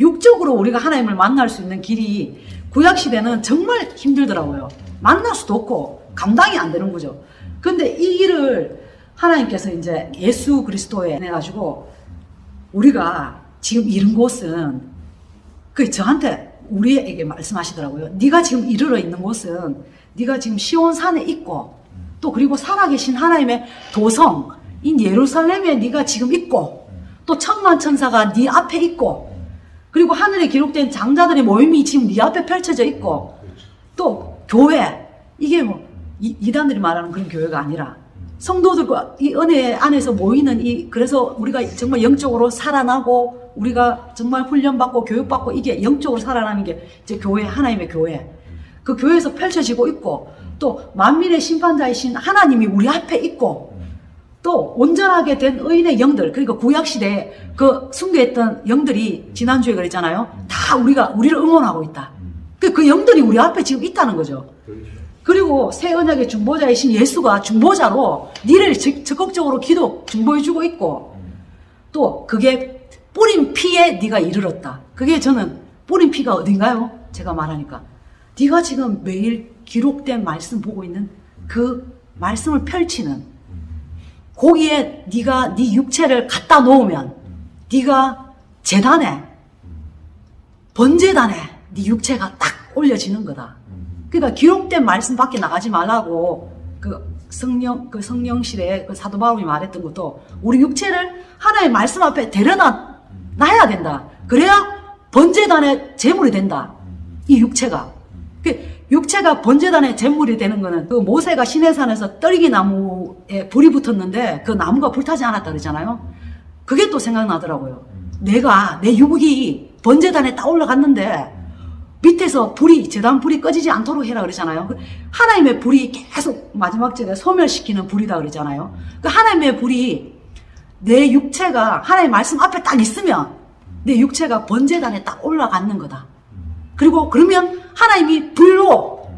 육적으로 우리가 하나님을 만날 수 있는 길이 구약시대는 정말 힘들더라고요. 만날 수도 없고 감당이 안 되는 거죠. 근데 이 길을 하나님께서 이제 예수 그리스도에 해가지고 우리가 지금 이른 곳은 그 저한테 우리에게 말씀하시더라고요. 네가 지금 이르러 있는 곳은 네가 지금 시온산에 있고 또 그리고 살아계신 하나님의 도성인 예루살렘에 네가 지금 있고 또 천만 천사가 네 앞에 있고 그리고 하늘에 기록된 장자들의 모임이 지금 네 앞에 펼쳐져 있고 또 교회 이게 뭐 이단들이 말하는 그런 교회가 아니라 성도들과 이 은혜 안에서 모이는 그래서 우리가 정말 영적으로 살아나고 우리가 정말 훈련받고 교육받고 이게 영적으로 살아나는 게 이제 교회, 하나님의 교회. 그 교회에서 펼쳐지고 있고 또 만민의 심판자이신 하나님이 우리 앞에 있고 또 온전하게 된 의인의 영들, 그러니까 구약시대에 그 숭배했던 영들이 지난주에 그랬잖아요. 다 우리를 응원하고 있다. 그 영들이 우리 앞에 지금 있다는 거죠. 그리고 새 언약의 중보자이신 예수가 중보자로 니를 적극적으로 기도 중보해주고 있고 또 그게 뿌린 피에 네가 이르렀다. 그게 저는 뿌린 피가 어딘가요? 제가 말하니까 네가 지금 매일 기록된 말씀 보고 있는 그 말씀을 펼치는 거기에 네가 네 육체를 갖다 놓으면 네가 제단에 번제단에 네 육체가 딱 올려지는 거다. 그러니까 기록된 말씀 밖에 나가지 말라고 그 성령실에 그 사도 바울이 말했던 것도 우리 육체를 하나의 말씀 앞에 데려놔야 된다. 그래야 번제단의 제물이 된다. 이 육체가. 육체가 번제단의 제물이 되는 거는 그 모세가 시내산에서 떨기 나무에 불이 붙었는데 그 나무가 불타지 않았다 그러잖아요. 그게 또 생각나더라고요. 내 육이 번제단에 딱 올라갔는데 밑에서 제단 불이 꺼지지 않도록 해라 그러잖아요. 하나님의 불이 계속 마지막 절에 소멸시키는 불이다 그러잖아요. 그 하나님의 불이 내 육체가 하나님의 말씀 앞에 딱 있으면 내 육체가 번제단에 딱 올라가는 거다. 그리고 그러면 하나님이 불로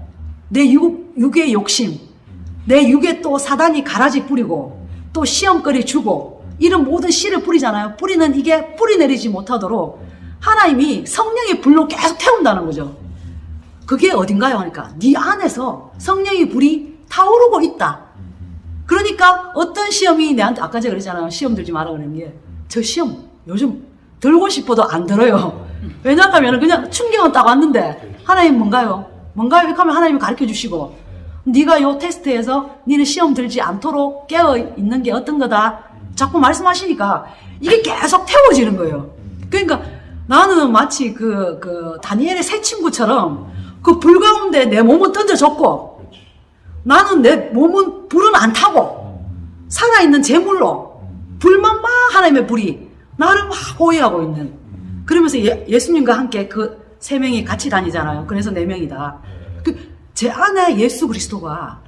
내 육의 욕심, 내 육에 또 사단이 가라지 뿌리고 또 시험거리 주고 이런 모든 씨를 뿌리잖아요. 뿌리는 이게 뿌리 내리지 못하도록 하나님이 성령의 불로 계속 태운다는 거죠. 그게 어딘가요? 하니까 네 안에서 성령의 불이 타오르고 있다. 그러니까 어떤 시험이 내한테 아까 제가 그랬잖아요. 시험 들지 마라 그러는 게 저 시험 요즘 들고 싶어도 안 들어요. 왜냐하면 그냥 충격은 딱 왔는데 하나님 뭔가요? 이렇게 하면 하나님이 가르쳐 주시고 네가 요 테스트에서 니는 시험 들지 않도록 깨어있는 게 어떤 거다 자꾸 말씀하시니까 이게 계속 태워지는 거예요. 그러니까 나는 마치 그 다니엘의 새 친구처럼 그 불 가운데 내 몸은 던져졌고 나는 내 몸은 불은 안 타고 살아있는 제물로 불만 막 하나님의 불이 나를 막 호위하고 있는 그러면서 예수님과 함께 그 세 명이 같이 다니잖아요. 그래서 네 명이다. 제 안에 예수 그리스도가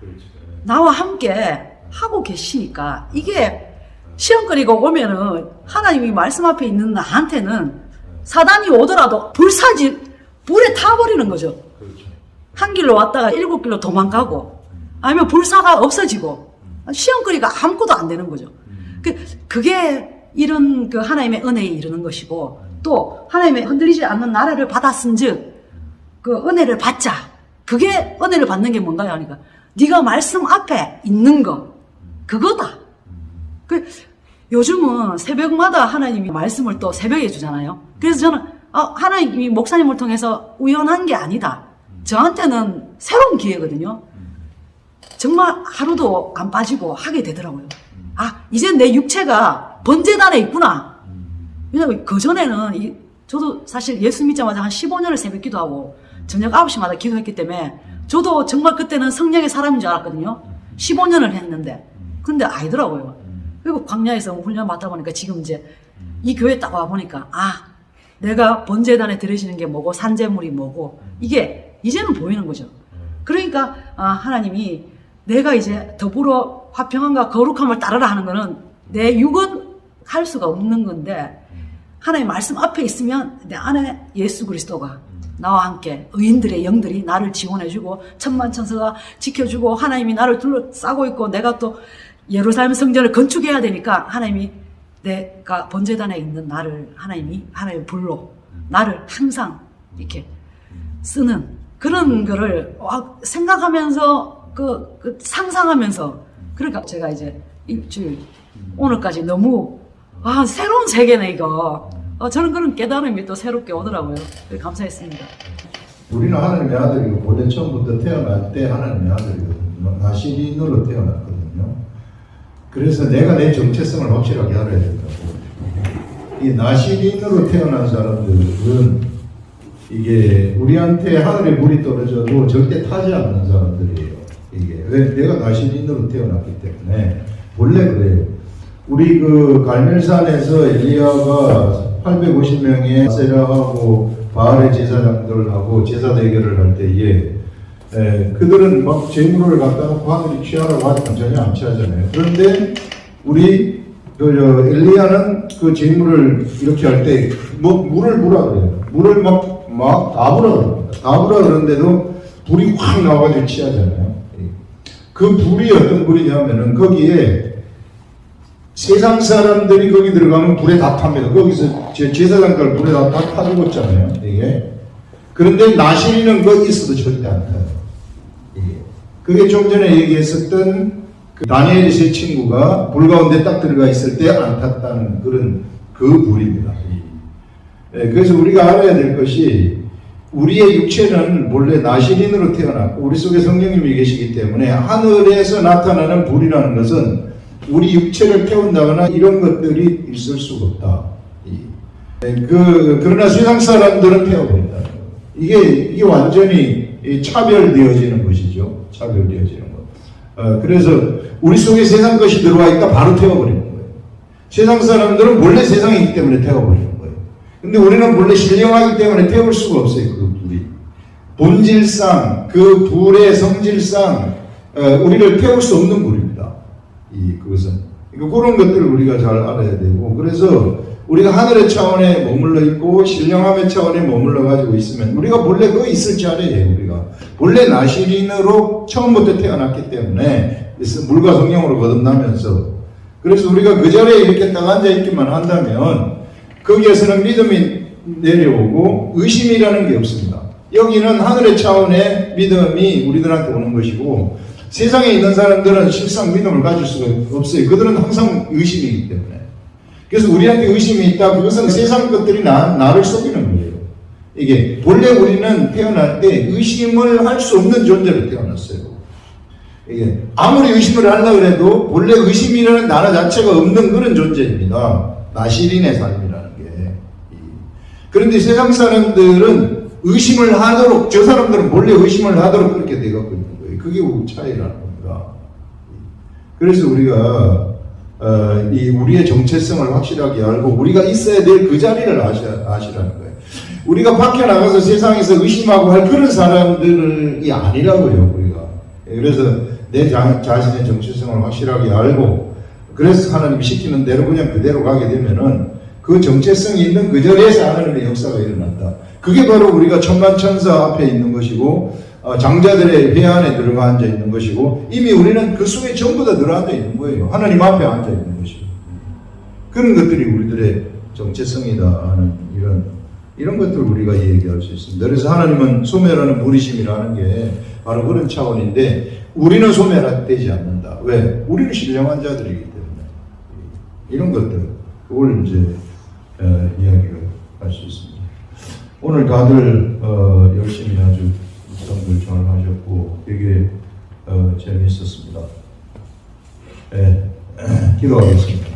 나와 함께 하고 계시니까 이게 시험거리가 오면은 하나님이 말씀 앞에 있는 나한테는 사단이 오더라도 불에 타버리는 거죠. 한 길로 왔다가 7길로 도망가고 아니면 불사가 없어지고 시험거리가 아무것도 안 되는 거죠. 그게 이런 그 하나님의 은혜에 이르는 것이고 또 하나님의 흔들리지 않는 나라를 받았은즉 그 은혜를 받자. 그게 은혜를 받는 게 뭔가요? 하니까 네가 말씀 앞에 있는 거 그거다. 요즘은 새벽마다 하나님이 말씀을 또 새벽에 주잖아요. 그래서 저는 하나님이 목사님을 통해서 우연한 게 아니다. 저한테는 새로운 기회거든요. 정말 하루도 안 빠지고 하게 되더라고요. 이제 내 육체가 번제단에 있구나. 왜냐면 그전에는 저도 사실 예수 믿자마자 한 15년을 새벽 기도하고 저녁 9시마다 기도했기 때문에 저도 정말 그때는 성령의 사람인 줄 알았거든요. 15년을 했는데 근데 아니더라고요. 그리고 광야에서 훈련 받다 보니까 지금 이제 이 교회 딱 와보니까 내가 번제단에 드려지는 게 뭐고 산제물이 뭐고 이게 이제는 보이는 거죠. 그러니까 하나님이 내가 이제 더불어 화평함과 거룩함을 따르라 하는 거는 내 육은 할 수가 없는 건데 하나님 말씀 앞에 있으면 내 안에 예수 그리스도가 나와 함께 의인들의 영들이 나를 지원해주고 천만 천사가 지켜주고 하나님이 나를 둘러싸고 있고 내가 또 예루살렘 성전을 건축해야 되니까 하나님이 내가 번제단에 있는 나를 하나님의 불로 나를 항상 이렇게 쓰는 그런 거를 생각하면서 상상하면서 그러니까 제가 이제 일주일 오늘까지 너무 새로운 세계네 이거. 저는 그런 깨달음이 또 새롭게 오더라고요. 감사했습니다. 우리는 하나님의 아들이고 본래 처음부터 태어날 때 하나님의 아들이거든요. 나시린으로 태어났거든요. 그래서 내가 내 정체성을 확실하게 알아야 된다고. 이 나시린으로 태어난 사람들은 이게 우리한테 하늘에 불이 떨어져도 절대 타지 않는 사람들이에요. 이게 왜? 내가 나시린으로 태어났기 때문에. 원래 그래요. 우리 갈멜산에서 엘리야가 850명의 세라하고 바알의 제사장들하고 제사 대결을 할 때에 그들은 막 제물을 갖다 놓고 하늘이 취하라고 하지만 전혀 안 취하잖아요. 그런데 우리 엘리야는 그 제물을 이렇게 할 때 물을 부라 그래요. 물을 막 다 부라 그럽니다. 다 부라 그러는데도 불이 확 나와가지고 취하잖아요. 그 불이 어떤 불이냐면은 거기에 세상 사람들이 거기 들어가면 불에 다 탑니다. 거기서 제사장들 불에 다 타 죽었잖아요. 이게. 그런데 나시린은 거기 있어도 절대 안 타요. 이게. 그게 좀 전에 얘기했었던 다니엘의 세 친구가 불 가운데 딱 들어가 있을 때 안 탔다는 그런 불입니다. 그래서 우리가 알아야 될 것이 우리의 육체는 본래 나시린으로 태어났고 우리 속에 성령님이 계시기 때문에 하늘에서 나타나는 불이라는 것은 우리 육체를 태운다거나 이런 것들이 있을 수가 없다. 그러나 세상 사람들은 태워버린다. 이게 완전히 차별되어지는 것이죠. 차별되어지는 것. 그래서 우리 속에 세상 것이 들어와 있다 바로 태워버리는 거예요. 세상 사람들은 원래 세상이기 때문에 태워버리는 거예요. 근데 우리는 원래 신령하기 때문에 태울 수가 없어요. 그 불이. 본질상, 그 불의 성질상 우리를 태울 수 없는 불입니다. 그것은. 그런 것들을 우리가 잘 알아야 되고, 그래서 우리가 하늘의 차원에 머물러 있고, 신령함의 차원에 머물러 가지고 있으면, 우리가 본래 그 있을 자리에요, 우리가. 본래 나시린으로 처음부터 태어났기 때문에, 물과 성령으로 거듭나면서, 그래서 우리가 그 자리에 이렇게 딱 앉아있기만 한다면, 거기에서는 믿음이 내려오고, 의심이라는 게 없습니다. 여기는 하늘의 차원의 믿음이 우리들한테 오는 것이고, 세상에 있는 사람들은 실상 믿음을 가질 수가 없어요. 그들은 항상 의심이기 때문에. 그래서 우리한테 의심이 있다. 그것은 세상 것들이 나를 속이는 거예요. 이게 본래 우리는 태어날 때 의심을 할 수 없는 존재로 태어났어요. 이게 아무리 의심을 하려고 해도 본래 의심이라는 나라 자체가 없는 그런 존재입니다. 나시린의 삶이라는 게. 그런데 세상 사람들은 의심을 하도록, 저 사람들은 본래 의심을 하도록 그렇게 되고 있는 거예요. 그게 차이라는 겁니다. 그래서 우리가 우리의 정체성을 확실하게 알고 우리가 있어야 될 그 자리를 아시라는 거예요. 우리가 밖에 나가서 세상에서 의심하고 할 그런 사람들이 아니라고요. 우리가. 그래서 내 자신의 정체성을 확실하게 알고 그래서 하나님이 시키는 대로 그냥 그대로 가게 되면은 그 정체성이 있는 그 자리에서 하나님의 역사가 일어난다. 그게 바로 우리가 천만천사 앞에 있는 것이고 장자들의 배 안에 들어가 앉아 있는 것이고 이미 우리는 그 속에 전부 다 들어앉아 있는 거예요. 하나님 앞에 앉아 있는 것이고 그런 것들이 우리들의 정체성이다 하는 이런 것들을 우리가 얘기할 수 있습니다. 그래서 하나님은 소멸하는 무리심이라는 게 바로 그런 차원인데 우리는 소멸되지 않는다. 왜? 우리는 신령한 자들이기 때문에 이런 것들 그걸 이제 이야기를 할 수 있습니다. 오늘 다들 열심히 아주 묵상들 잘 하셨고 되게 재미있었습니다. 네, 기도하겠습니다.